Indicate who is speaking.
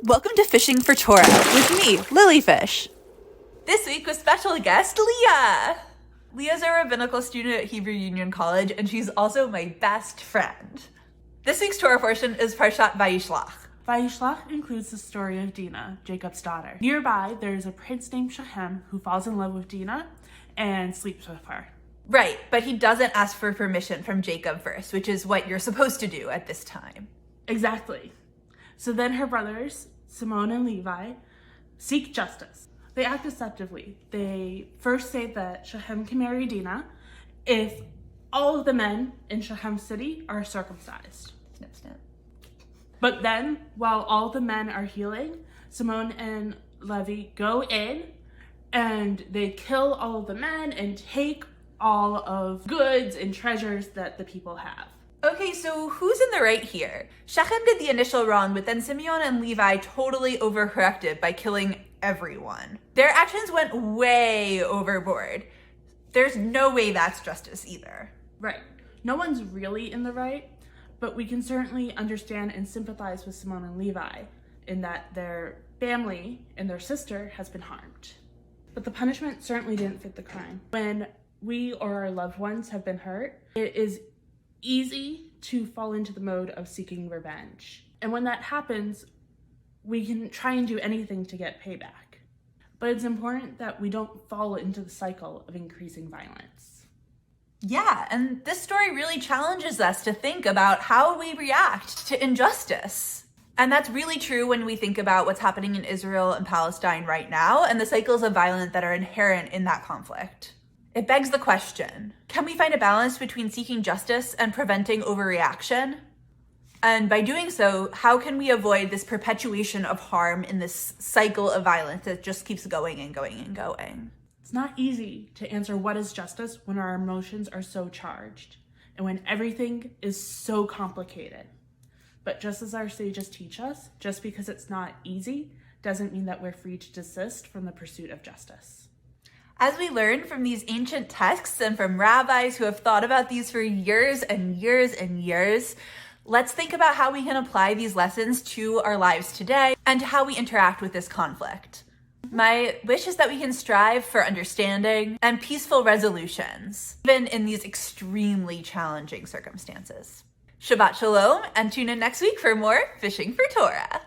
Speaker 1: Welcome to Fishing for Torah with me, Lilyfish. This week with special guest Leah. Leah's a rabbinical student at Hebrew Union College, and she's also my best friend. This week's Torah portion is Parshat Vayishlach.
Speaker 2: Vayishlach includes the story of Dinah, Jacob's daughter. Nearby, there is a prince named Shechem who falls in love with Dinah and sleeps with her.
Speaker 1: Right, but he doesn't ask for permission from Jacob first, which is what you're supposed to do at this time.
Speaker 2: Exactly. So then her brothers, Simon and Levi, seek justice. They act deceptively. They first say that Shechem can marry Dinah if all of the men in Shechem's city are circumcised.
Speaker 1: Snip, snip.
Speaker 2: But then, while all the men are healing, Simon and Levi go in and they kill all of the men and take all of goods and treasures that the people have.
Speaker 1: Okay, so who's in the right here? Shechem did the initial wrong, but then Simeon and Levi totally overcorrected by killing everyone. Their actions went way overboard. There's no way that's justice either.
Speaker 2: Right. No one's really in the right, but we can certainly understand and sympathize with Simon and Levi in that their family and their sister has been harmed. But the punishment certainly didn't fit the crime. When we or our loved ones have been hurt, it is easy to fall into the mode of seeking revenge. And when that happens, we can try and do anything to get payback. But it's important that we don't fall into the cycle of increasing violence.
Speaker 1: Yeah, and this story really challenges us to think about how we react to injustice. And that's really true when we think about what's happening in Israel and Palestine right now and the cycles of violence that are inherent in that conflict. It begs the question, can we find a balance between seeking justice and preventing overreaction? And by doing so, how can we avoid this perpetuation of harm in this cycle of violence that just keeps going and going and going?
Speaker 2: It's not easy to answer what is justice when our emotions are so charged and when everything is so complicated. But just as our sages teach us, just because it's not easy doesn't mean that we're free to desist from the pursuit of justice.
Speaker 1: As we learn from these ancient texts and from rabbis who have thought about these for years and years and years, let's think about how we can apply these lessons to our lives today and to how we interact with this conflict. My wish is that we can strive for understanding and peaceful resolutions, even in these extremely challenging circumstances. Shabbat Shalom, and tune in next week for more Fishing for Torah.